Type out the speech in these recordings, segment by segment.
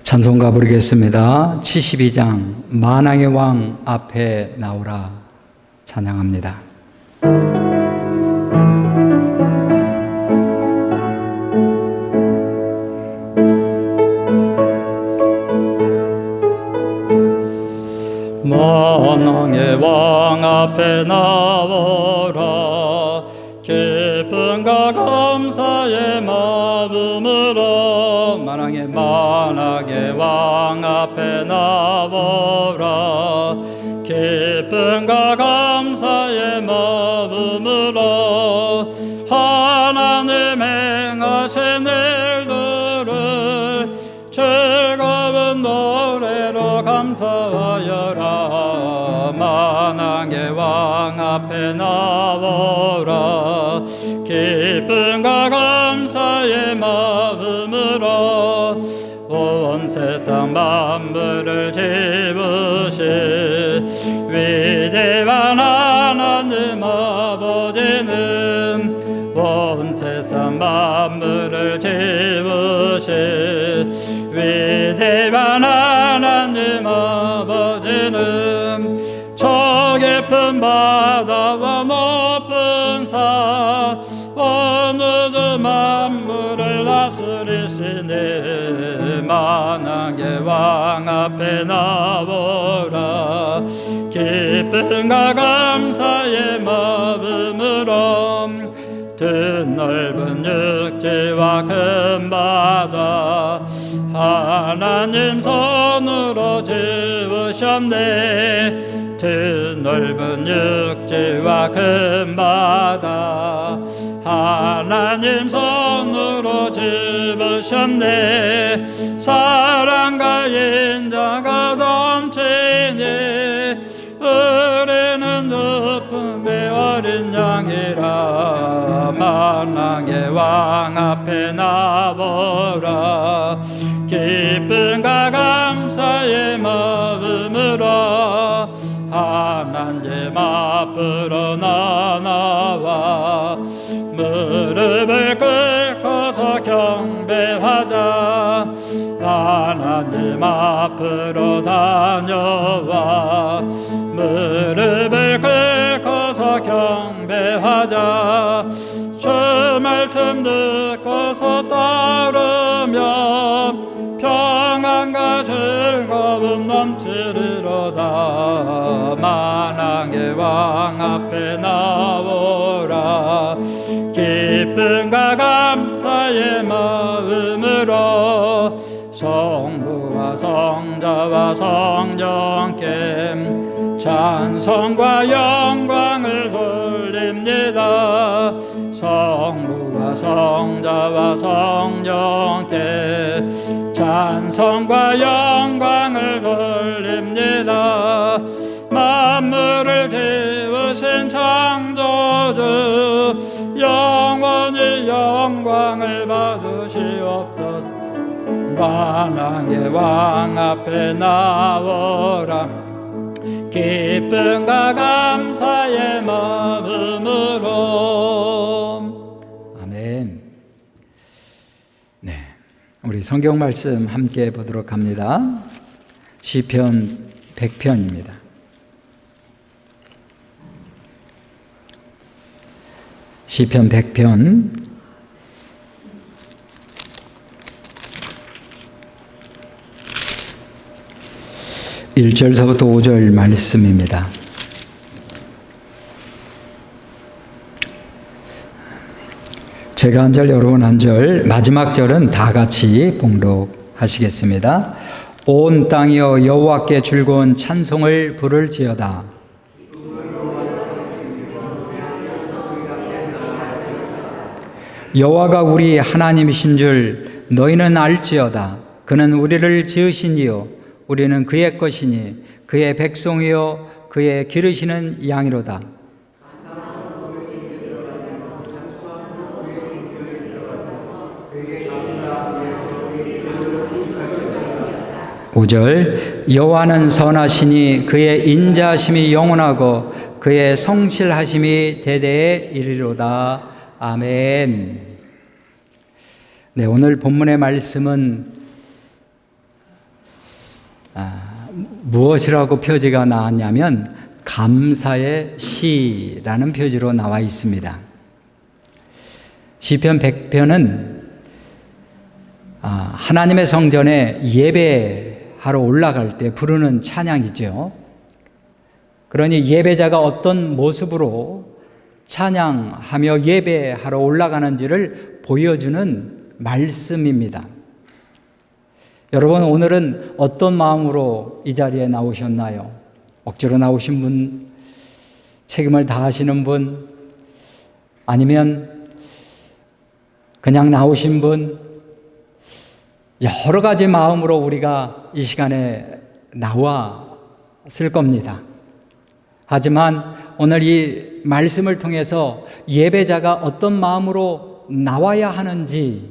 찬송가 부르겠습니다. 72장 만왕의 왕 앞에 나오라 찬양합니다. 만왕의 왕 앞에 나오라 기쁨과 감사의 마음으로 만왕의 왕 앞에 나오라 기쁨과 감사의 마음으로 하나님 행하신 일들을 즐거운 노래로 감사하여라. 만왕의 왕 앞에 나오라 기쁨과 감사의 마음으로 온 세상 만물을 지으신 위대한 하나님 아버지는 온 세상 만물을 지으신 위대한 하나님 아버지는 저 깊은 바다와 높은 산 어느 저 만물을 다스리시니 만왕의 왕 앞에 나오라 기쁨과 감사의 마음으로 드넓은 육지와 큰 바다 하나님 손으로 지으셨네 드넓은 육지와 큰 바다 하나님 손으로 지으셨네 사랑과 인자가 넘치니 우리는 높음의 어린 양이라 만왕의 왕 앞에 나오라 기쁨과 감사의 마음으로 하나님 앞으로 나와 무릎을 꿇고서 경배하자 하나님 앞으로 다녀와 무릎을 꿇고서 경배하자 주 말씀 듣고서 따르며 평안과 즐거움 넘치리로다 만왕의 왕 앞에 나오라 기쁨과 감사의 마음으로 성부와 성자와 성령께 찬송과 영광을 돌립니다 성부와 성자와 성령께 찬송과 영광을 돌립니다 만물을 지으신 창조주 영원히 영광을 받으시옵소서 만왕의 왕 앞에 나오라 기쁨과 감사의 마음으로 아멘. 네, 우리 성경 말씀 함께 보도록 합니다. 시편 100편입니다. 시편 100편 1절서부터 5절 말씀입니다. 제가 한 절, 여러분 한 절, 마지막 절은 다 같이 봉독하시겠습니다. 온 땅이여 여호와께 즐거운 찬송을 부를지어다. 여호와가 우리 하나님이신 줄 너희는 알지어다. 그는 우리를 지으시니요 우리는 그의 것이니 그의 백성이요 그의 기르시는 양이로다. 5절 여호와는 선하시니 그의 인자하심이 영원하고 그의 성실하심이 대대에 이르리로다. 아멘. 네, 오늘 본문의 말씀은 무엇이라고 표지가 나왔냐면 감사의 시라는 표지로 나와 있습니다. 시편 100편은 하나님의 성전에 예배하러 올라갈 때 부르는 찬양이죠. 그러니 예배자가 어떤 모습으로 찬양하며 예배하러 올라가는지를 보여주는 말씀입니다. 여러분, 오늘은 어떤 마음으로 이 자리에 나오셨나요? 억지로 나오신 분, 책임을 다하시는 분, 아니면 그냥 나오신 분, 여러 가지 마음으로 우리가 이 시간에 나왔을 겁니다. 하지만 오늘 이 말씀을 통해서 예배자가 어떤 마음으로 나와야 하는지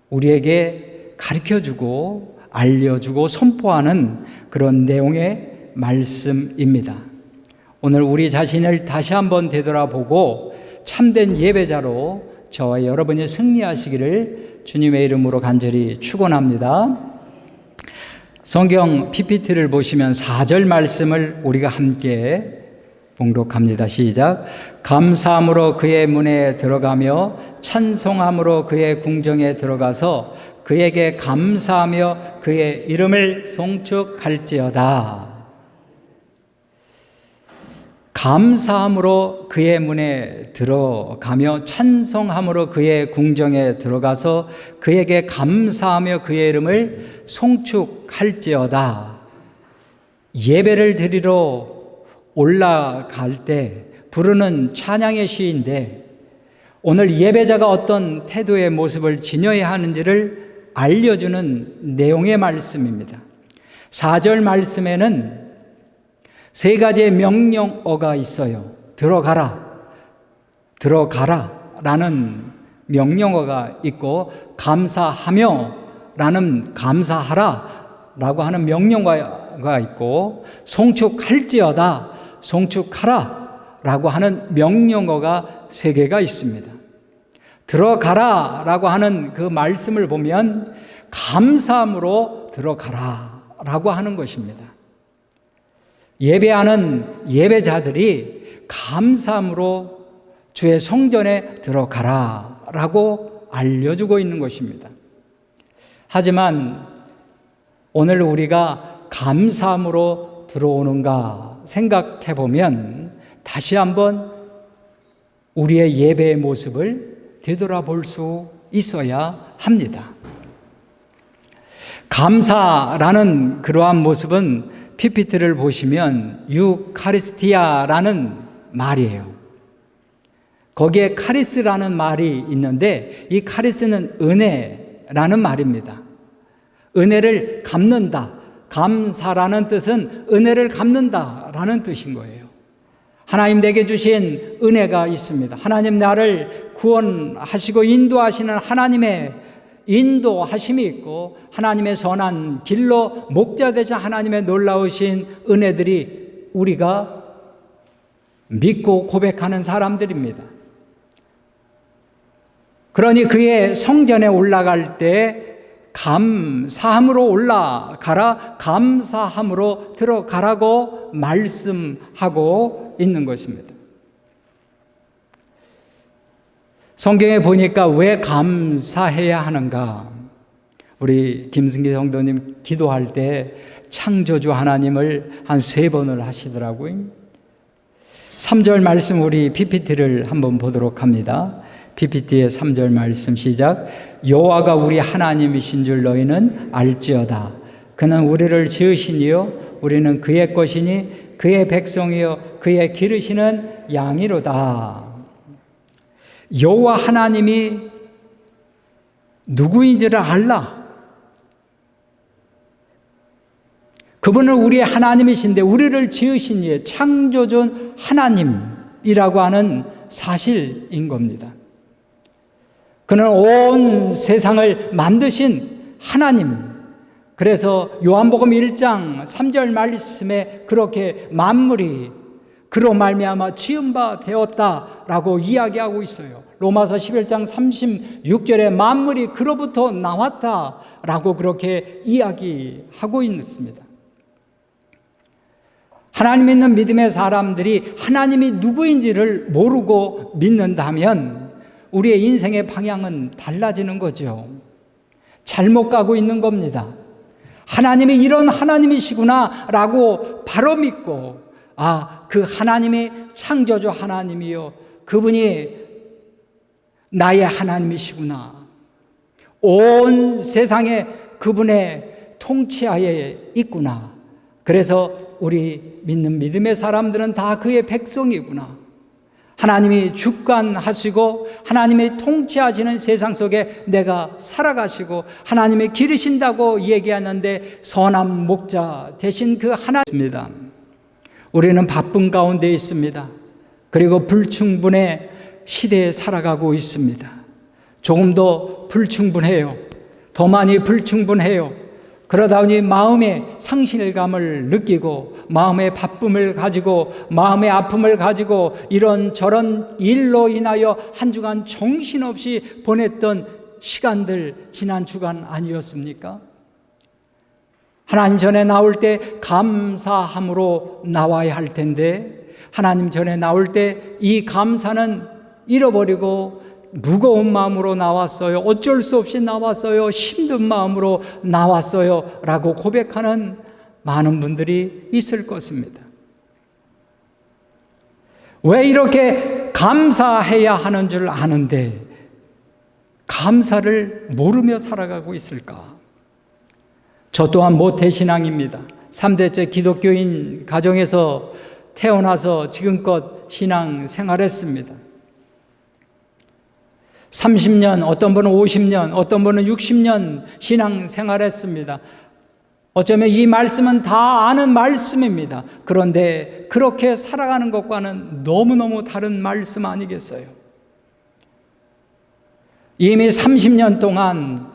우리에게 가르쳐주고 알려주고 선포하는 그런 내용의 말씀입니다. 오늘 우리 자신을 다시 한번 되돌아보고 참된 예배자로 저와 여러분이 승리하시기를 주님의 이름으로 간절히 축원합니다. 성경 PPT를 보시면 4절 말씀을 우리가 함께 봉독합니다. 시작. 감사함으로 그의 문에 들어가며 찬송함으로 그의 궁정에 들어가서 그에게 감사하며 그의 이름을 송축할지어다. 감사함으로 그의 문에 들어가며 찬송함으로 그의 궁정에 들어가서 그에게 감사하며 그의 이름을 송축할지어다. 예배를 드리러 올라갈 때 부르는 찬양의 시인데 오늘 예배자가 어떤 태도의 모습을 지녀야 하는지를 알려주는 내용의 말씀입니다. 4절 말씀에는 3가지의 명령어가 있어요. 들어가라, 들어가라 라는 명령어가 있고 감사하며 라는 감사하라 라고 하는 명령어가 있고 송축할지어다, 송축하라 라고 하는 명령어가 3개가 있습니다. 들어가라 라고 하는 그 말씀을 보면 감사함으로 들어가라 라고 하는 것입니다. 예배하는 예배자들이 감사함으로 주의 성전에 들어가라 라고 알려주고 있는 것입니다. 하지만 오늘 우리가 감사함으로 들어오는가 생각해 보면 다시 한번 우리의 예배의 모습을 되돌아볼 수 있어야 합니다. 감사라는 그러한 모습은 PPT를 보시면 유카리스티아라는 말이에요. 거기에 카리스라는 말이 있는데 이 카리스는 은혜라는 말입니다. 은혜를 갚는다. 감사라는 뜻은 은혜를 갚는다라는 뜻인 거예요. 하나님 내게 주신 은혜가 있습니다. 하나님 나를 구원하시고 인도하시는 하나님의 인도하심이 있고 하나님의 선한 길로 목자 되자 하나님의 놀라우신 은혜들이 우리가 믿고 고백하는 사람들입니다. 그러니 그의 성전에 올라갈 때 감사함으로 올라가라, 감사함으로 들어가라고 말씀하고 있는 것입니다. 성경에 보니까 왜 감사해야 하는가? 우리 김승기 성도님 기도할 때 창조주 하나님을 한 3번을 하시더라고요. 3절 말씀 우리 PPT를 한번 보도록 합니다. PPT의 3절 말씀 시작. 여호와가 우리 하나님이신 줄 너희는 알지어다. 그는 우리를 지으시니요 우리는 그의 것이니 그의 백성이요 그의 기르시는 양이로다. 여호와 하나님이 누구인지를 알라. 그분은 우리의 하나님이신데 우리를 지으신 이의 창조주 하나님이라고 하는 사실인 겁니다. 그는 온 세상을 만드신 하나님. 그래서 요한복음 1장 3절 말씀에 그렇게 만물이 그로 말미암아 지은 바 되었다라고 이야기하고 있어요. 로마서 11장 36절에 만물이 그로부터 나왔다라고 그렇게 이야기하고 있습니다. 하나님 믿는 믿음의 사람들이 하나님이 누구인지를 모르고 믿는다면 우리의 인생의 방향은 달라지는 거죠. 잘못 가고 있는 겁니다. 하나님이 이런 하나님이시구나 라고 바로 믿고, 그 하나님이 창조주 하나님이요, 그분이 나의 하나님이시구나, 온 세상에 그분의 통치하에 있구나, 그래서 우리 믿는 믿음의 사람들은 다 그의 백성이구나, 하나님이 주관하시고 하나님이 통치하시는 세상 속에 내가 살아가시고 하나님이 기르신다고 얘기하는데 선한 목자 되신 그 하나님입니다. 우리는 바쁜 가운데 있습니다. 그리고 불충분의 시대에 살아가고 있습니다. 조금 더 불충분해요. 더 많이 불충분해요. 그러다 보니 마음의 상실감을 느끼고 마음의 바쁨을 가지고 마음의 아픔을 가지고 이런저런 일로 인하여 한 주간 정신없이 보냈던 시간들, 지난 주간 아니었습니까? 하나님 전에 나올 때 감사함으로 나와야 할 텐데 하나님 전에 나올 때 이 감사는 잃어버리고 무거운 마음으로 나왔어요. 어쩔 수 없이 나왔어요. 힘든 마음으로 나왔어요. 라고 고백하는 많은 분들이 있을 것입니다. 왜 이렇게 감사해야 하는 줄 아는데 감사를 모르며 살아가고 있을까? 저 또한 모태신앙입니다. 3대째 기독교인 가정에서 태어나서 지금껏 신앙 생활했습니다. 30년, 어떤 분은 50년, 어떤 분은 60년 신앙 생활했습니다. 어쩌면 이 말씀은 다 아는 말씀입니다. 그런데 그렇게 살아가는 것과는 너무너무 다른 말씀 아니겠어요? 이미 30년 동안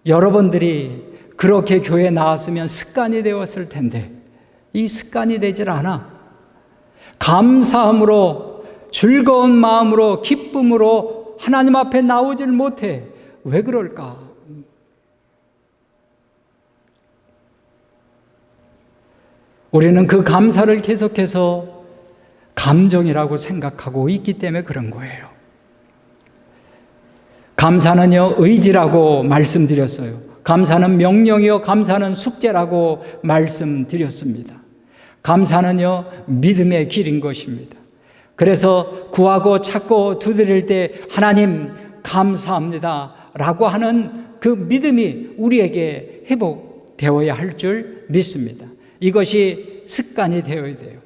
여러분들이 그렇게 교회에 나왔으면 습관이 되었을 텐데 이 습관이 되질 않아. 감사함으로, 즐거운 마음으로, 기쁨으로 하나님 앞에 나오질 못해. 왜 그럴까? 우리는 그 감사를 계속해서 감정이라고 생각하고 있기 때문에 그런 거예요. 감사는요, 의지라고 말씀드렸어요. 감사는 명령이요, 감사는 숙제라고 말씀드렸습니다. 감사는요, 믿음의 길인 것입니다. 그래서 구하고 찾고 두드릴 때 하나님 감사합니다 라고 하는 그 믿음이 우리에게 회복되어야 할 줄 믿습니다. 이것이 습관이 되어야 돼요.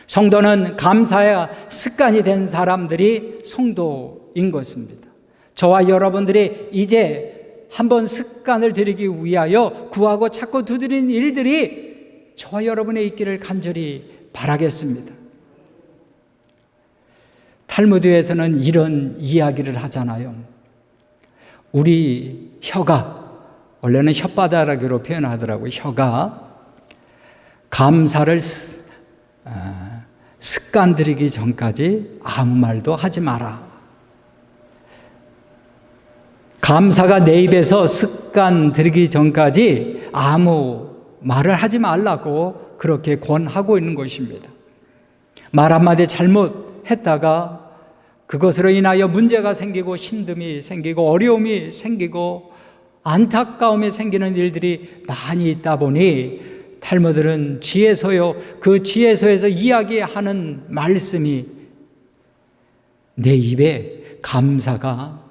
성도는 감사가 습관이 된 사람들이 성도인 것입니다. 저와 여러분들이 이제 한번 습관을 들이기 위하여 구하고 찾고 두드리는 일들이 저와 여러분의 있기를 간절히 바라겠습니다. 탈무드에서는 이런 이야기를 하잖아요. 우리 혀가, 원래는 혓바닥으로 표현하더라고요. 혀가 감사를 습관 들이기 전까지 아무 말도 하지 마라. 감사가 내 입에서 습관 들이기 전까지 아무 말을 하지 말라고 그렇게 권하고 있는 것입니다. 말 한마디 잘못했다가 그것으로 인하여 문제가 생기고 힘듦이 생기고 어려움이 생기고 안타까움이 생기는 일들이 많이 있다 보니 탈무들은 지혜서요, 그 지혜서에서 이야기하는 말씀이 내 입에 감사가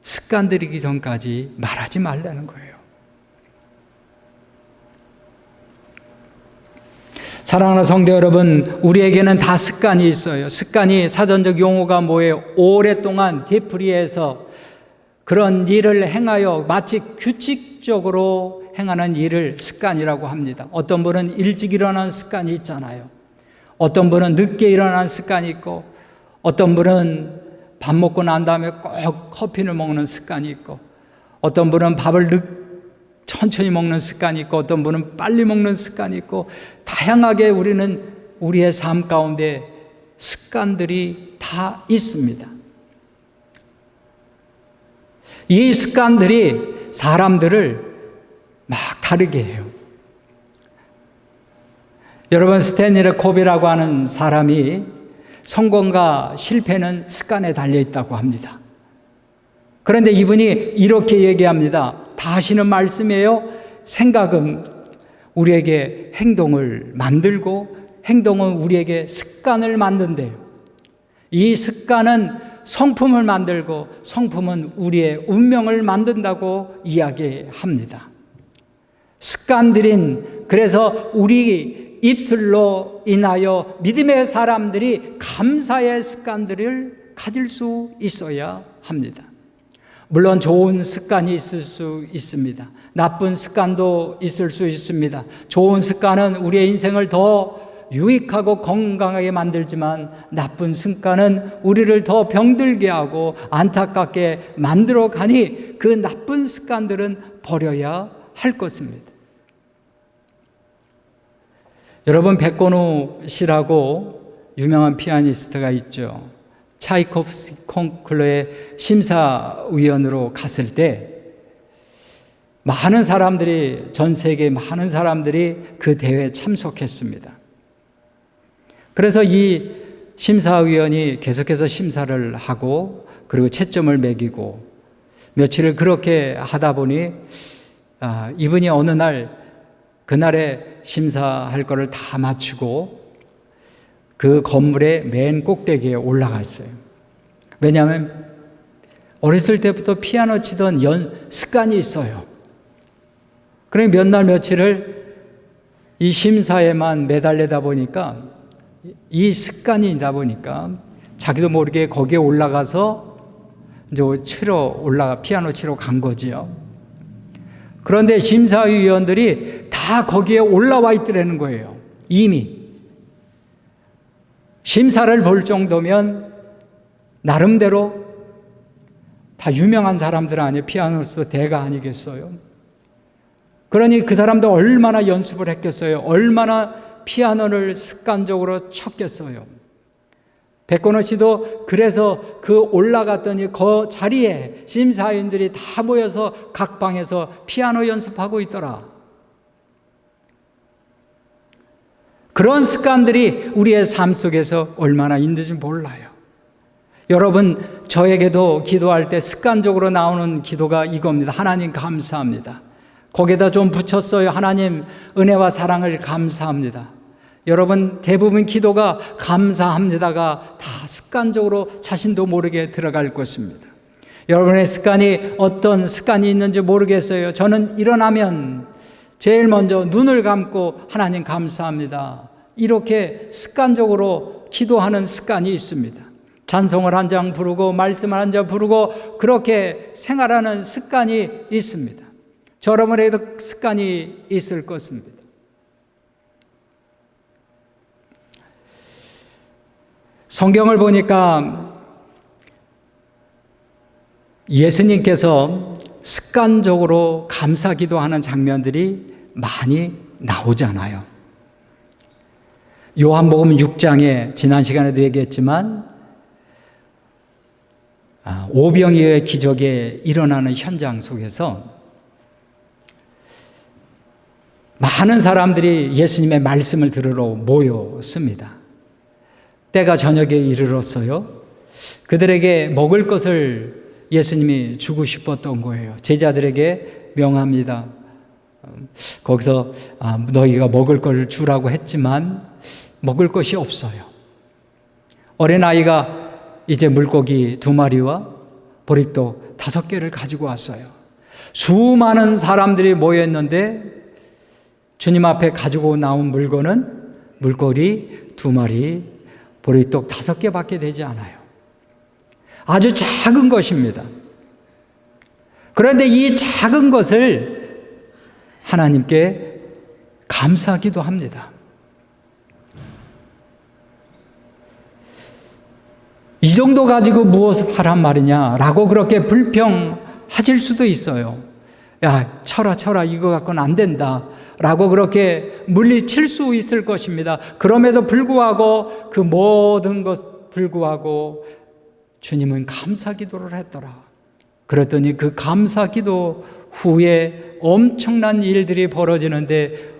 습관 들이기 전까지 말하지 말라는 거예요. 사랑하는 성도 여러분, 우리에게는 다 습관이 있어요. 습관이 사전적 용어가 뭐예요? 오랫동안 되풀이해서 그런 일을 행하여 마치 규칙적으로 행하는 일을 습관이라고 합니다. 어떤 분은 일찍 일어나는 습관이 있잖아요. 어떤 분은 늦게 일어나는 습관이 있고, 어떤 분은 밥 먹고 난 다음에 꼭 커피를 먹는 습관이 있고, 어떤 분은 밥을 천천히 먹는 습관이 있고, 어떤 분은 빨리 먹는 습관이 있고, 다양하게 우리는 우리의 삶 가운데 습관들이 다 있습니다. 이 습관들이 사람들을 막 다르게 해요. 여러분, 스탠리 코비라고 하는 사람이 성공과 실패는 습관에 달려있다고 합니다. 그런데 이분이 이렇게 얘기합니다. 다 하시는 말씀이에요. 생각은 우리에게 행동을 만들고 행동은 우리에게 습관을 만든대요. 이 습관은 성품을 만들고 성품은 우리의 운명을 만든다고 이야기합니다. 습관들인, 그래서 우리 입술로 인하여 믿음의 사람들이 감사의 습관들을 가질 수 있어야 합니다. 물론 좋은 습관이 있을 수 있습니다. 나쁜 습관도 있을 수 있습니다. 좋은 습관은 우리의 인생을 더 유익하고 건강하게 만들지만 나쁜 습관은 우리를 더 병들게 하고 안타깝게 만들어 가니 그 나쁜 습관들은 버려야 할 것입니다. 여러분, 백건우 씨라고 유명한 피아니스트가 있죠. 차이코프스키 콩쿠르의 심사위원으로 갔을 때 많은 사람들이, 전 세계 많은 사람들이 그 대회에 참석했습니다. 그래서 이 심사위원이 계속해서 심사를 하고 그리고 채점을 매기고 며칠을 그렇게 하다 보니 이분이 어느 날 그날에 심사할 거를 다 마치고 그 건물의 맨 꼭대기에 올라갔어요. 왜냐하면 어렸을 때부터 피아노 치던 습관이 있어요. 그러니 몇 날 며칠을 이 심사에만 매달리다 보니까, 이 습관이다 보니까 자기도 모르게 거기에 올라가서 이제 피아노 치러 간 거지요. 그런데 심사위원들이 다 거기에 올라와 있더라는 거예요. 이미 심사를 볼 정도면 나름대로 다 유명한 사람들 아니에요. 피아니스트 대가 아니겠어요? 그러니 그 사람들 얼마나 연습을 했겠어요? 얼마나 피아노를 습관적으로 쳤겠어요? 백건호 씨도 그래서 그 올라갔더니 그 자리에 심사위원들이 다 모여서 각 방에서 피아노 연습하고 있더라. 그런 습관들이 우리의 삶 속에서 얼마나 있는지 몰라요. 여러분, 저에게도 기도할 때 습관적으로 나오는 기도가 이겁니다. 하나님 감사합니다. 거기에다 좀 붙였어요. 하나님 은혜와 사랑을 감사합니다. 여러분, 대부분 기도가 감사합니다가 다 습관적으로 자신도 모르게 들어갈 것입니다. 여러분의 습관이 어떤 습관이 있는지 모르겠어요. 저는 일어나면 제일 먼저 눈을 감고 하나님 감사합니다, 이렇게 습관적으로 기도하는 습관이 있습니다. 찬송을 한 장 부르고 말씀을 한 장 부르고 그렇게 생활하는 습관이 있습니다. 여러분에게도 습관이 있을 것입니다. 성경을 보니까 예수님께서 습관적으로 감사 기도하는 장면들이 많이 나오잖아요. 요한복음 6장에 지난 시간에도 얘기했지만 오병이어의 기적에 일어나는 현장 속에서 많은 사람들이 예수님의 말씀을 들으러 모였습니다. 때가 저녁에 이르렀어요. 그들에게 먹을 것을 예수님이 주고 싶었던 거예요. 제자들에게 명합니다. 거기서 너희가 먹을 걸 주라고 했지만 먹을 것이 없어요. 어린아이가 이제 물고기 2마리와 보리떡 5개를 가지고 왔어요. 수많은 사람들이 모였는데 주님 앞에 가지고 나온 물건은 물고기 2마리, 보리떡 5개밖에 되지 않아요. 아주 작은 것입니다. 그런데 이 작은 것을 하나님께 감사하기도 합니다. 이 정도 가지고 무엇을 하란 말이냐라고 그렇게 불평하실 수도 있어요. 야, 쳐라 이거 갖고는 안 된다 라고 그렇게 물리칠 수 있을 것입니다. 그럼에도 불구하고 그 모든 것 불구하고 주님은 감사 기도를 했더라. 그랬더니 그 감사 기도 후에 엄청난 일들이 벌어지는데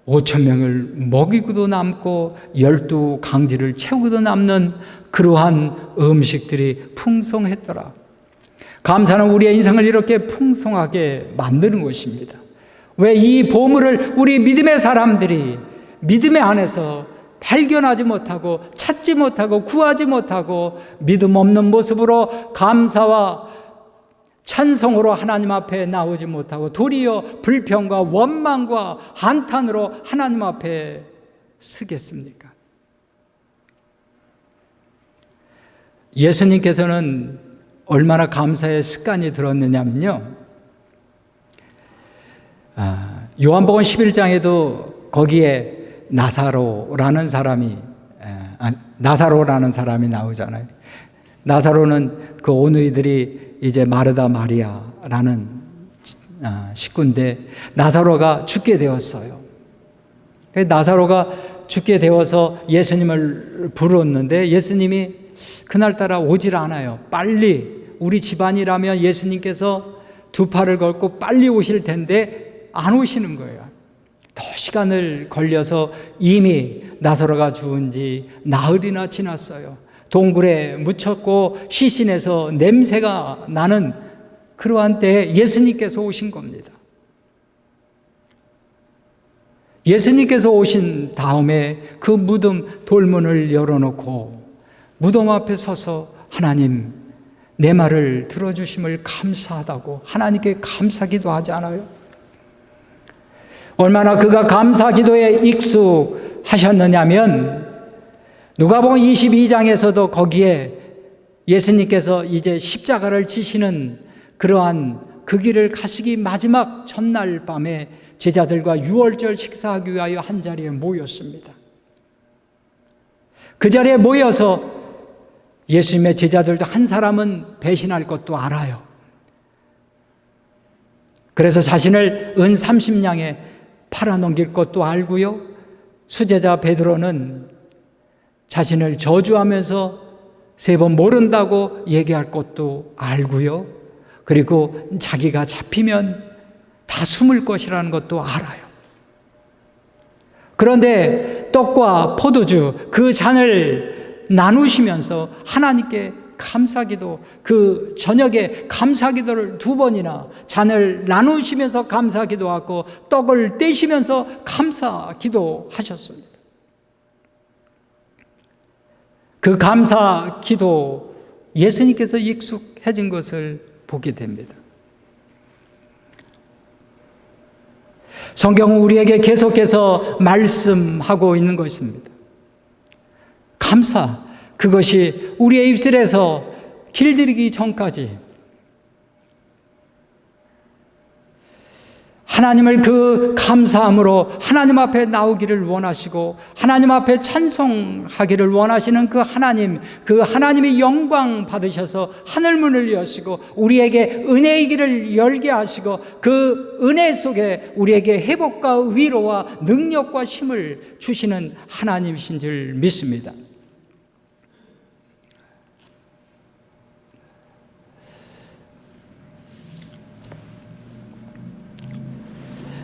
5천 명을 먹이고도 남고 12강지를 채우고도 남는 그러한 음식들이 풍성했더라. 감사는 우리의 인생을 이렇게 풍성하게 만드는 것입니다. 왜 이 보물을 우리 믿음의 사람들이 믿음의 안에서 발견하지 못하고 찾지 못하고 구하지 못하고 믿음 없는 모습으로 감사와 찬송으로 하나님 앞에 나오지 못하고 도리어 불평과 원망과 한탄으로 하나님 앞에 서겠습니까? 예수님께서는 얼마나 감사의 습관이 들었느냐면요, 요한복음 11장에도 거기에 나사로라는 사람이 나오잖아요. 나사로는 그 오누이들이 이제 마르다 마리아라는 식구인데 나사로가 죽게 되었어요. 나사로가 죽게 되어서 예수님을 불렀는데 예수님이 그날따라 오질 않아요. 빨리, 우리 집안이라면 예수님께서 두 팔을 걸고 빨리 오실 텐데 안 오시는 거예요. 더 시간을 걸려서 이미 나사로가 죽은 지 나흘이나 지났어요. 동굴에 묻혔고 시신에서 냄새가 나는 그러한 때에 예수님께서 오신 겁니다. 예수님께서 오신 다음에 그 무덤 돌문을 열어놓고 무덤 앞에 서서 하나님, 내 말을 들어주심을 감사하다고 하나님께 감사기도 하지 않아요? 얼마나 그가 감사기도에 익숙하셨느냐면 누가복음 22장에서도 거기에 예수님께서 이제 십자가를 지시는 그러한 그 길을 가시기 마지막 전날 밤에 제자들과 유월절 식사하기 위하여 한자리에 모였습니다. 그 자리에 모여서 예수님의 제자들도 한 사람은 배신할 것도 알아요. 그래서 자신을 은 30냥에 팔아넘길 것도 알고요. 수제자 베드로는 자신을 저주하면서 3번 모른다고 얘기할 것도 알고요. 그리고 자기가 잡히면 다 숨을 것이라는 것도 알아요. 그런데 떡과 포도주 그 잔을 나누시면서 하나님께 감사기도, 그 저녁에 감사기도를 2번이나 잔을 나누시면서 감사기도하고 떡을 떼시면서 감사기도하셨습니다. 그 감사기도 예수님께서 익숙해진 것을 보게 됩니다. 성경은 우리에게 계속해서 말씀하고 있는 것입니다. 감사, 그것이 우리의 입술에서 길들이기 전까지 하나님을 그 감사함으로 하나님 앞에 나오기를 원하시고 하나님 앞에 찬송하기를 원하시는 그 하나님, 그 하나님의 영광 받으셔서 하늘문을 여시고 우리에게 은혜의 길을 열게 하시고 그 은혜 속에 우리에게 회복과 위로와 능력과 힘을 주시는 하나님이신 줄 믿습니다.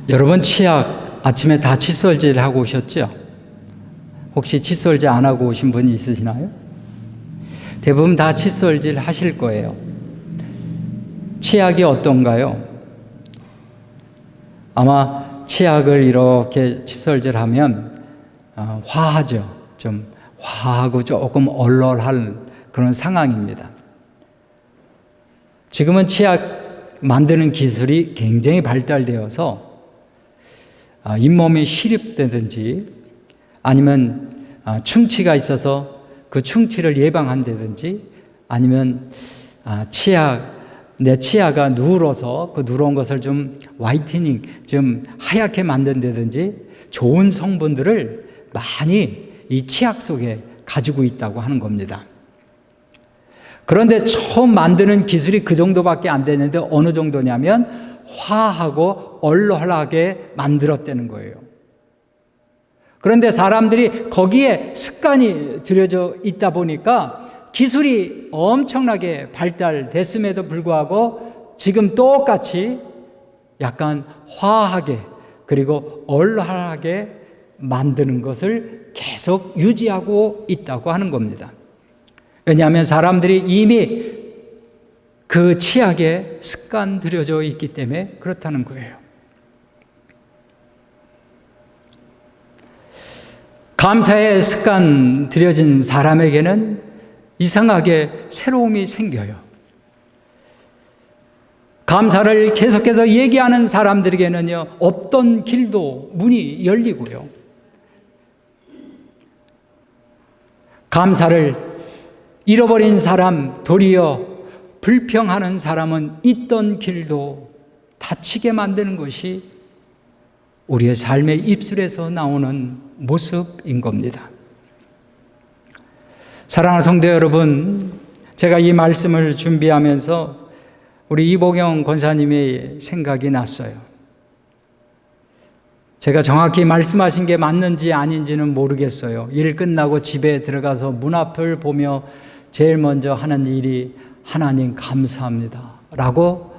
여러분 치약 아침에 다 칫솔질 하고 오셨죠? 혹시 칫솔질 안 하고 오신 분이 있으시나요? 대부분 다 칫솔질 하실 거예요. 치약이 어떤가요? 아마 치약을 이렇게 칫솔질하면 화하죠. 좀 화하고 조금 얼얼한 그런 상황입니다. 지금은 치약 만드는 기술이 굉장히 발달되어서 잇몸이 시립되든지 아니면 충치가 있어서 그 충치를 예방한다든지 아니면 내 치아가 누러서 그 누런 것을 좀 화이트닝, 좀 하얗게 만든다든지 좋은 성분들을 많이 이 치약 속에 가지고 있다고 하는 겁니다. 그런데 처음 만드는 기술이 그 정도밖에 안 되는데 어느 정도냐면 화하고 얼얼하게 만들었다는 거예요. 그런데 사람들이 거기에 습관이 들여져 있다 보니까 기술이 엄청나게 발달됐음에도 불구하고 지금 똑같이 약간 화하게 그리고 얼하게 만드는 것을 계속 유지하고 있다고 하는 겁니다. 왜냐하면 사람들이 이미 그 치약에 습관 들여져 있기 때문에 그렇다는 거예요. 감사에 습관 들여진 사람에게는 이상하게 새로움이 생겨요. 감사를 계속해서 얘기하는 사람들에게는요, 없던 길도 문이 열리고요. 감사를 잃어버린 사람, 도리어 불평하는 사람은 있던 길도 닫히게 만드는 것이 우리의 삶의 입술에서 나오는 모습인 겁니다. 사랑하는 성도 여러분, 제가 이 말씀을 준비하면서 우리 이보경 권사님의 생각이 났어요. 제가 정확히 말씀하신 게 맞는지 아닌지는 모르겠어요. 일 끝나고 집에 들어가서 문 앞을 보며 제일 먼저 하는 일이 하나님 감사합니다 라고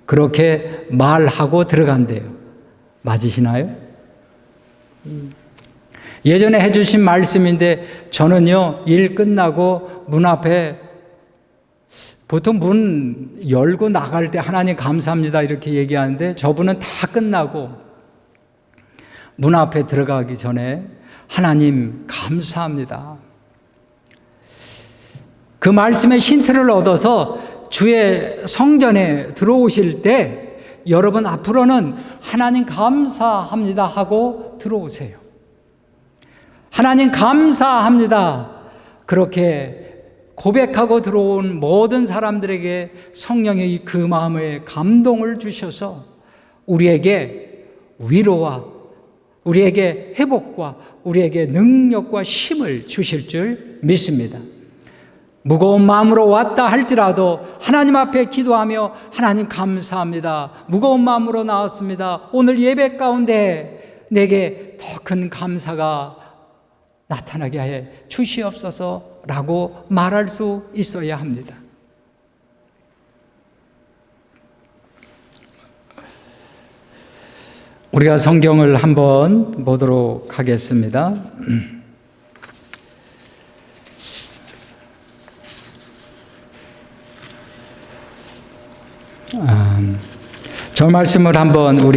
그렇게 말하고 들어간대요. 맞으시나요? 예전에 해주신 말씀인데 저는요, 일 끝나고 문 앞에 보통 문 열고 나갈 때 하나님 감사합니다 이렇게 얘기하는데 저분은 다 끝나고 문 앞에 들어가기 전에 하나님 감사합니다. 그 말씀의 힌트를 얻어서 주의 성전에 들어오실 때 여러분 앞으로는 하나님 감사합니다 하고 들어오세요. 하나님 감사합니다. 그렇게 고백하고 들어온 모든 사람들에게 성령의 그 마음에 감동을 주셔서 우리에게 위로와 우리에게 회복과 우리에게 능력과 힘을 주실 줄 믿습니다. 무거운 마음으로 왔다 할지라도 하나님 앞에 기도하며 하나님 감사합니다. 무거운 마음으로 나왔습니다. 오늘 예배 가운데 내게 더 큰 감사가 나타나게 해 주시옵소서라고 말할 수 있어야 합니다. 우리가 성경을 한번 보도록 하겠습니다. 저 말씀을 한번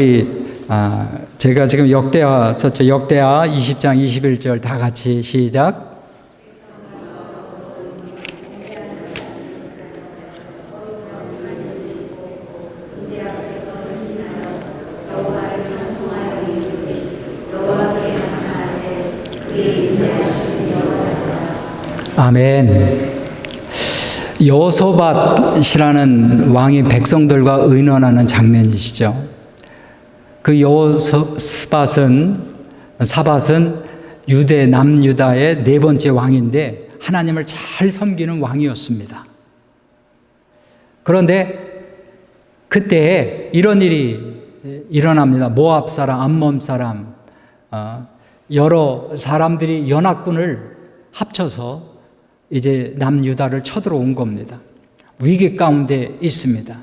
제가 지금 역대하 썼죠. 역대하 20장 21절 다 같이 시작. 아멘. 여호사밧이라는 왕이 백성들과 의논하는 장면이시죠. 그 사밧은 유대 남유다의 네 번째 왕인데 하나님을 잘 섬기는 왕이었습니다. 그런데 그때 이런 일이 일어납니다. 모압 사람, 암몬 사람, 여러 사람들이 연합군을 합쳐서 이제 남유다를 쳐들어온 겁니다. 위기 가운데 있습니다.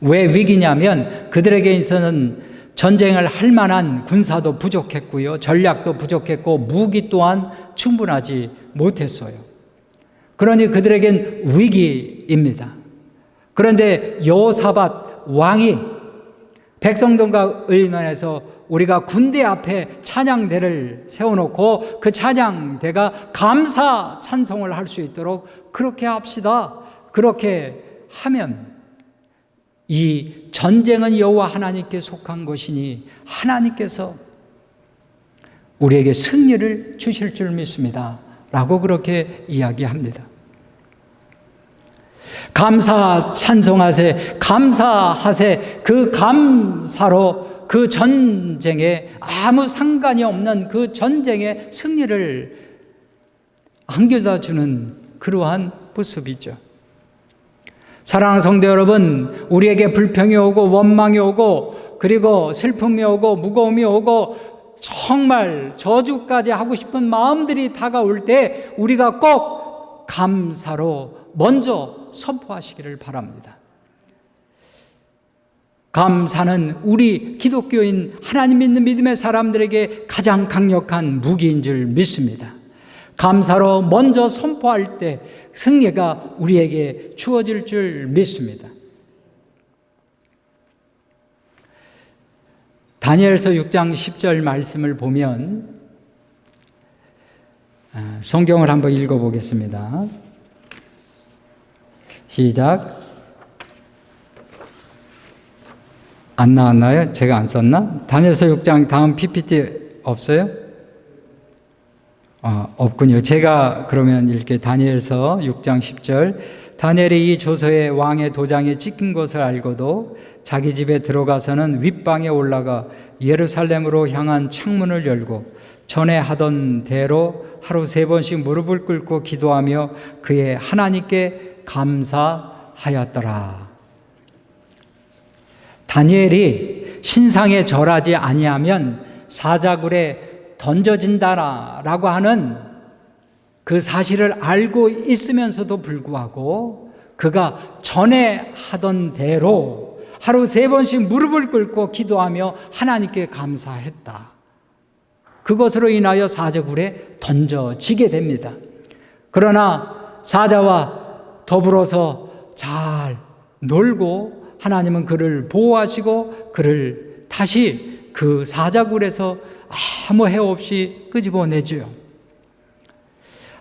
왜 위기냐면 그들에게 있어서는 전쟁을 할 만한 군사도 부족했고요. 전략도 부족했고 무기 또한 충분하지 못했어요. 그러니 그들에겐 위기입니다. 그런데 여호사밧 왕이 백성들과 의논해서 우리가 군대 앞에 찬양대를 세워놓고 그 찬양대가 감사 찬송을 할 수 있도록 그렇게 합시다. 그렇게 하면 이 전쟁은 여호와 하나님께 속한 것이니 하나님께서 우리에게 승리를 주실 줄 믿습니다. 라고 그렇게 이야기합니다. 감사 찬송하세, 감사하세. 그 감사로 그 전쟁에 아무 상관이 없는 그 전쟁의 승리를 안겨다 주는 그러한 모습이죠. 사랑하는 성도 여러분, 우리에게 불평이 오고 원망이 오고 그리고 슬픔이 오고 무거움이 오고 정말 저주까지 하고 싶은 마음들이 다가올 때 우리가 꼭 감사로 먼저 선포하시기를 바랍니다. 감사는 우리 기독교인 하나님 믿는 믿음의 사람들에게 가장 강력한 무기인 줄 믿습니다. 감사로 먼저 선포할 때 승리가 우리에게 주어질 줄 믿습니다. 다니엘서 6장 10절 말씀을 보면 성경을 한번 읽어보겠습니다. 시작. 안 나왔나요? 제가 안 썼나? 다니엘서 6장 다음 PPT 없어요? 없군요. 제가 그러면 이렇게 다니엘서 6장 10절. 다니엘이 이 조서에 왕의 도장에 찍힌 것을 알고도 자기 집에 들어가서는 윗방에 올라가 예루살렘으로 향한 창문을 열고 전에 하던 대로 하루 3번씩 무릎을 꿇고 기도하며 그의 하나님께 감사하였더라. 다니엘이 신상에 절하지 아니하면 사자굴에 던져진다라고 하는 그 사실을 알고 있으면서도 불구하고 그가 전에 하던 대로 하루 3번씩 무릎을 꿇고 기도하며 하나님께 감사했다. 그것으로 인하여 사자굴에 던져지게 됩니다. 그러나 사자와 더불어서 잘 놀고 하나님은 그를 보호하시고 그를 다시 그 사자굴에서 아무 해 없이 끄집어내줘요.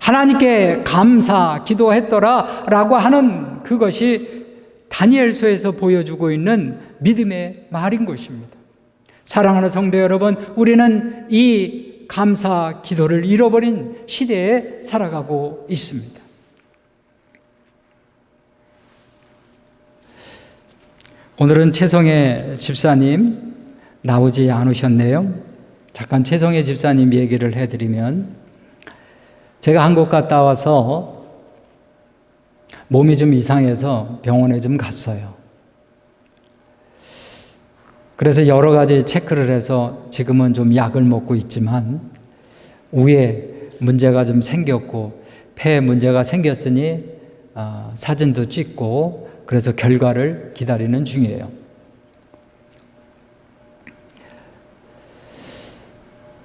하나님께 감사 기도했더라 라고 하는 그것이 다니엘서에서 보여주고 있는 믿음의 말인 것입니다. 사랑하는 성도 여러분, 우리는 이 감사 기도를 잃어버린 시대에 살아가고 있습니다. 오늘은 최성애 집사님 나오지 않으셨네요. 잠깐 최성애 집사님 얘기를 해드리면, 제가 한국 갔다 와서 몸이 좀 이상해서 병원에 좀 갔어요. 그래서 여러 가지 체크를 해서 지금은 좀 약을 먹고 있지만 위에 문제가 좀 생겼고 폐에 문제가 생겼으니 사진도 찍고 그래서 결과를 기다리는 중이에요.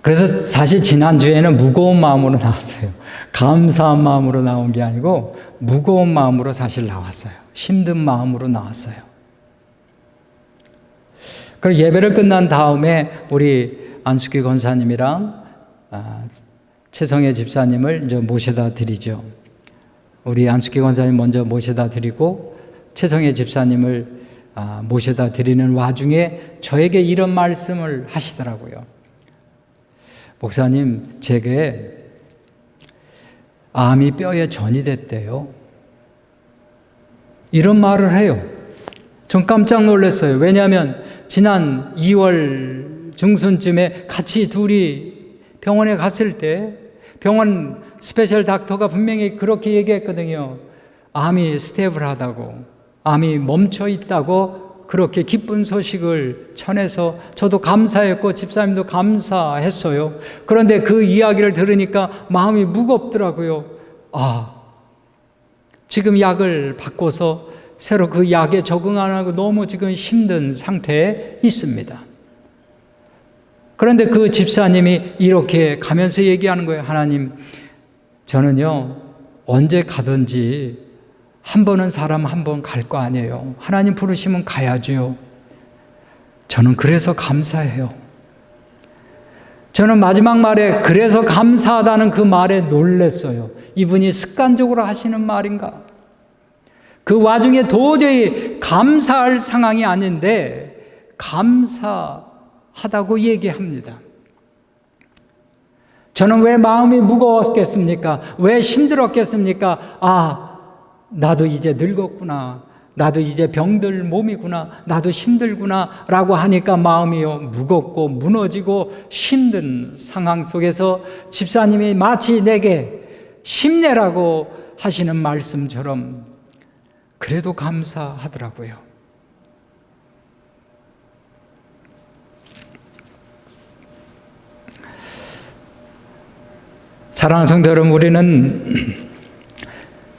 그래서 사실 지난주에는 무거운 마음으로 나왔어요. 감사한 마음으로 나온 게 아니고 무거운 마음으로 사실 나왔어요. 힘든 마음으로 나왔어요. 그리고 예배를 끝난 다음에 우리 안숙기 권사님이랑 최성애 집사님을 이제 모셔다 드리죠. 우리 안숙기 권사님 먼저 모셔다 드리고 최성애 집사님을 모셔다 드리는 와중에 저에게 이런 말씀을 하시더라고요. 목사님, 제게 암이 뼈에 전이 됐대요. 이런 말을 해요. 전 깜짝 놀랐어요. 왜냐하면 지난 2월 중순쯤에 같이 둘이 병원에 갔을 때 병원 스페셜 닥터가 분명히 그렇게 얘기했거든요. 암이 스테이블하다고, 암이 멈춰 있다고 그렇게 기쁜 소식을 전해서 저도 감사했고 집사님도 감사했어요. 그런데 그 이야기를 들으니까 마음이 무겁더라고요. 지금 약을 바꿔서 새로 그 약에 적응 안 하고 너무 지금 힘든 상태에 있습니다. 그런데 그 집사님이 이렇게 가면서 얘기하는 거예요. 하나님, 저는요 언제 가든지 한 번은 사람 한 번 갈 거 아니에요. 하나님 부르시면 가야죠. 저는 그래서 감사해요. 저는 마지막 말에 그래서 감사하다는 그 말에 놀랐어요. 이분이 습관적으로 하시는 말인가? 그 와중에 도저히 감사할 상황이 아닌데 감사하다고 얘기합니다. 저는 왜 마음이 무거웠겠습니까? 왜 힘들었겠습니까? 나도 이제 늙었구나. 나도 이제 병들 몸이구나. 나도 힘들구나. 라고 하니까 마음이 무겁고 무너지고 힘든 상황 속에서 집사님이 마치 내게 힘내라고 하시는 말씀처럼 그래도 감사하더라고요. 사랑하는 성도 여러분, 우리는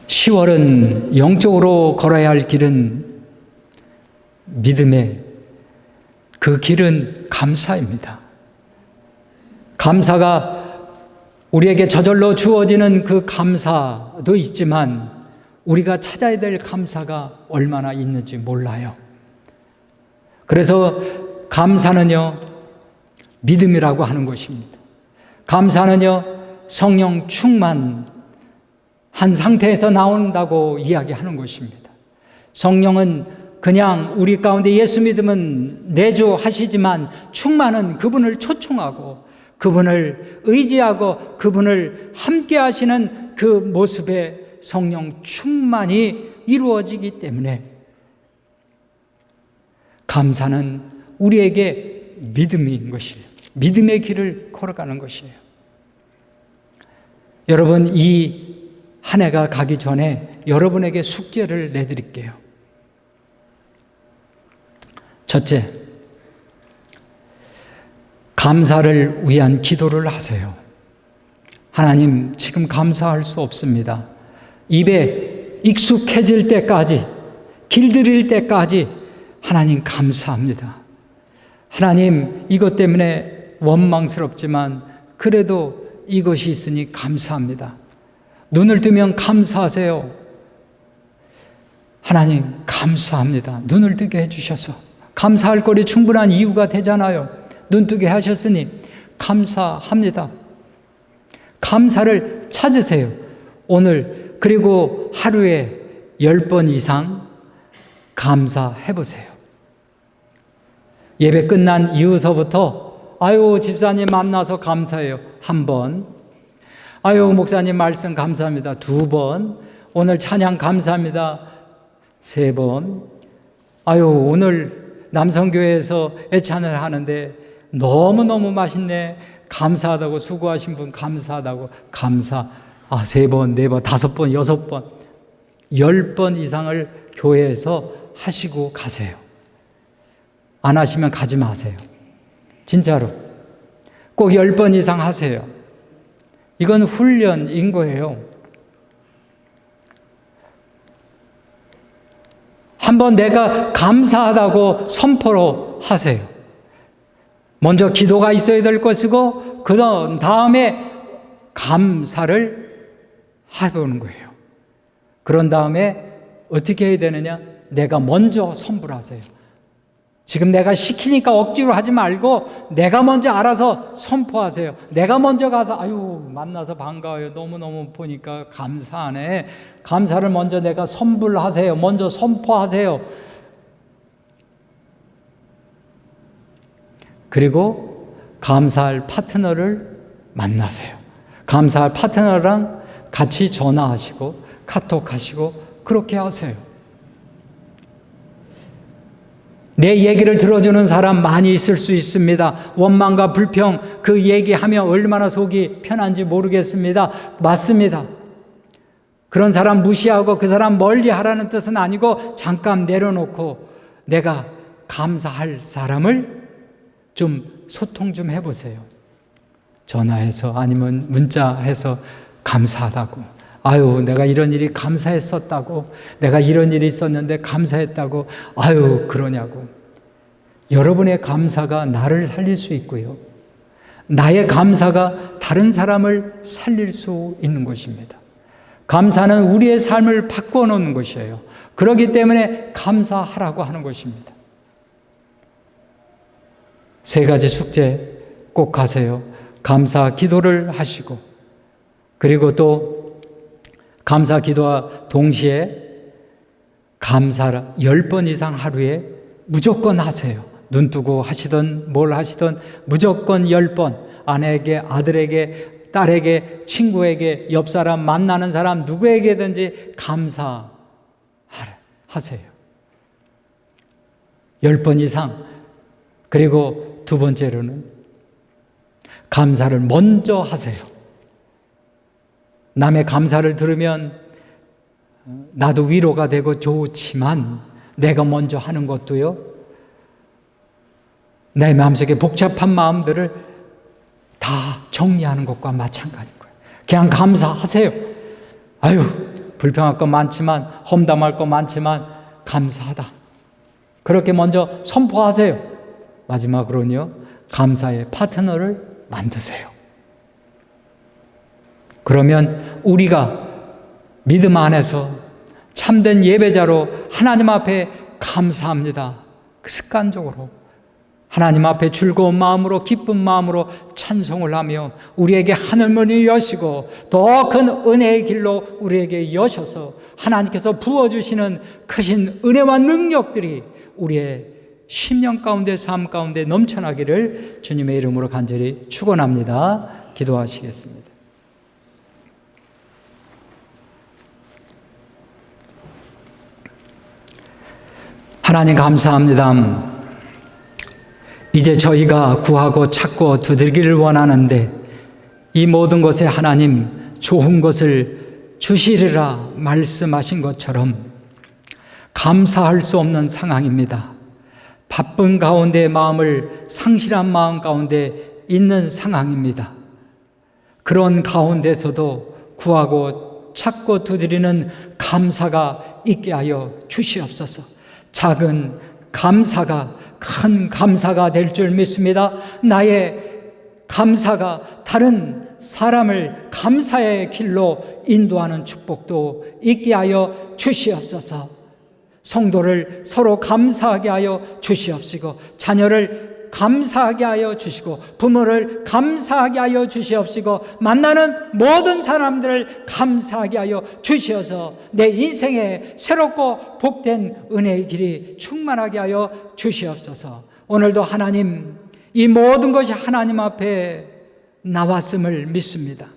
10월은 영적으로 걸어야 할 길은 믿음의 그 길은 감사입니다. 감사가 우리에게 저절로 주어지는 그 감사도 있지만 우리가 찾아야 될 감사가 얼마나 있는지 몰라요. 그래서 감사는요, 믿음이라고 하는 것입니다. 감사는요, 성령 충만한 상태에서 나온다고 이야기하는 것입니다. 성령은 그냥 우리 가운데 예수 믿으면 내주하시지만 충만은 그분을 초청하고 그분을 의지하고 그분을 함께 하시는 그 모습에 성령 충만이 이루어지기 때문에 감사는 우리에게 믿음인 것이에요. 믿음의 길을 걸어가는 것이에요. 여러분, 이 한 해가 가기 전에 여러분에게 숙제를 내드릴게요. 첫째, 감사를 위한 기도를 하세요. 하나님, 지금 감사할 수 없습니다. 입에 익숙해질 때까지, 길들일 때까지 하나님 감사합니다. 하나님, 이것 때문에 원망스럽지만 그래도 이것이 있으니 감사합니다. 눈을 뜨면 감사하세요. 하나님, 감사합니다. 눈을 뜨게 해주셔서 감사할 거리 충분한 이유가 되잖아요. 눈 뜨게 하셨으니 감사합니다. 감사를 찾으세요. 오늘 그리고 하루에 10번 이상 감사해 보세요. 예배 끝난 이후서부터 아유, 집사님 만나서 감사해요. 1번. 아유, 목사님 말씀 감사합니다. 2번. 오늘 찬양 감사합니다. 3번. 아유, 오늘 남성교회에서 애찬을 하는데 너무너무 맛있네. 감사하다고, 수고하신 분 감사하다고, 감사. 3번, 4번, 5번, 6번, 10번 이상을 교회에서 하시고 가세요. 안 하시면 가지 마세요. 진짜로. 꼭 10번 이상 하세요. 이건 훈련인 거예요. 한번 내가 감사하다고 선포로 하세요. 먼저 기도가 있어야 될 것이고 그 다음에 감사를 해보는 거예요. 그런 다음에 어떻게 해야 되느냐? 내가 먼저 선포하세요. 지금 내가 시키니까 억지로 하지 말고 내가 먼저 알아서 선포하세요. 내가 먼저 가서 아유, 만나서 반가워요. 너무너무 보니까 감사하네. 감사를 먼저 내가 선불하세요. 먼저 선포하세요. 그리고 감사할 파트너를 만나세요. 감사할 파트너랑 같이 전화하시고 카톡하시고 그렇게 하세요. 내 얘기를 들어주는 사람 많이 있을 수 있습니다. 원망과 불평, 그 얘기하면 얼마나 속이 편한지 모르겠습니다. 맞습니다. 그런 사람 무시하고 그 사람 멀리 하라는 뜻은 아니고 잠깐 내려놓고 내가 감사할 사람을 좀 소통 좀 해보세요. 전화해서 아니면 문자해서 감사하다고. 아유, 내가 이런 일이 감사했었다고. 내가 이런 일이 있었는데 감사했다고. 아유, 그러냐고. 여러분의 감사가 나를 살릴 수 있고요. 나의 감사가 다른 사람을 살릴 수 있는 것입니다. 감사는 우리의 삶을 바꾸어 놓는 것이에요. 그렇기 때문에 감사하라고 하는 것입니다. 3가지 숙제 꼭 하세요. 감사 기도를 하시고, 그리고 또 감사 기도와 동시에 감사를 10번 이상 하루에 무조건 하세요. 눈 뜨고 하시든 뭘 하시든 무조건 10번 아내에게, 아들에게, 딸에게, 친구에게, 옆 사람, 만나는 사람 누구에게든지 감사하세요. 10번 이상. 그리고 2번째로는 감사를 먼저 하세요. 남의 감사를 들으면 나도 위로가 되고 좋지만 내가 먼저 하는 것도요, 내 마음속에 복잡한 마음들을 다 정리하는 것과 마찬가지인 거예요. 그냥 감사하세요. 아유, 불평할 것 많지만, 험담할 것 많지만 감사하다. 그렇게 먼저 선포하세요. 마지막으로는요, 감사의 파트너를 만드세요. 그러면 우리가 믿음 안에서 참된 예배자로 하나님 앞에 감사합니다. 습관적으로 하나님 앞에 즐거운 마음으로 기쁜 마음으로 찬송을 하며 우리에게 하늘문이 여시고 더 큰 은혜의 길로 우리에게 여셔서 하나님께서 부어주시는 크신 은혜와 능력들이 우리의 심령 가운데 삶 가운데 넘쳐나기를 주님의 이름으로 간절히 축원합니다. 기도하시겠습니다. 하나님 감사합니다. 이제 저희가 구하고 찾고 두들기를 원하는데 이 모든 것에 하나님 좋은 것을 주시리라 말씀하신 것처럼 감사할 수 없는 상황입니다. 바쁜 가운데 마음을 상실한 마음 가운데 있는 상황입니다. 그런 가운데서도 구하고 찾고 두드리는 감사가 있게 하여 주시옵소서. 작은 감사가 큰 감사가 될 줄 믿습니다. 나의 감사가 다른 사람을 감사의 길로 인도하는 축복도 있게 하여 주시옵소서. 성도를 서로 감사하게 하여 주시옵시고 자녀를 감사하게 하여 주시고 부모를 감사하게 하여 주시옵시고 만나는 모든 사람들을 감사하게 하여 주시어서 내 인생에 새롭고 복된 은혜의 길이 충만하게 하여 주시옵소서. 오늘도 하나님 이 모든 것이 하나님 앞에 나왔음을 믿습니다.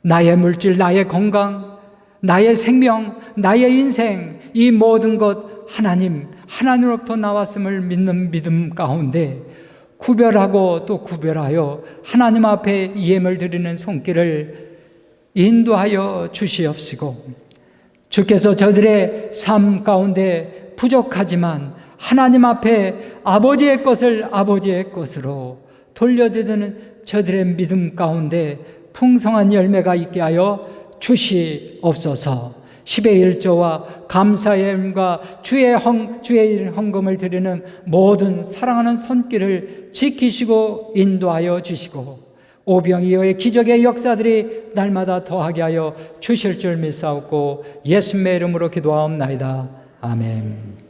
나의 물질, 나의 건강, 나의 생명, 나의 인생 이 모든 것 하나님으로부터 나왔음을 믿는 믿음 가운데 구별하고 또 구별하여 하나님 앞에 예물 드리는 손길을 인도하여 주시옵시고 주께서 저들의 삶 가운데 부족하지만 하나님 앞에 아버지의 것을 아버지의 것으로 돌려드리는 저들의 믿음 가운데 풍성한 열매가 있게 하여 주시옵소서. 10의 1조와 감사의 힘과 주의 일 헌금을 드리는 모든 사랑하는 손길을 지키시고 인도하여 주시고 오병이어의 기적의 역사들이 날마다 더하게 하여 주실 줄 믿사옵고 예수님의 이름으로 기도하옵나이다. 아멘.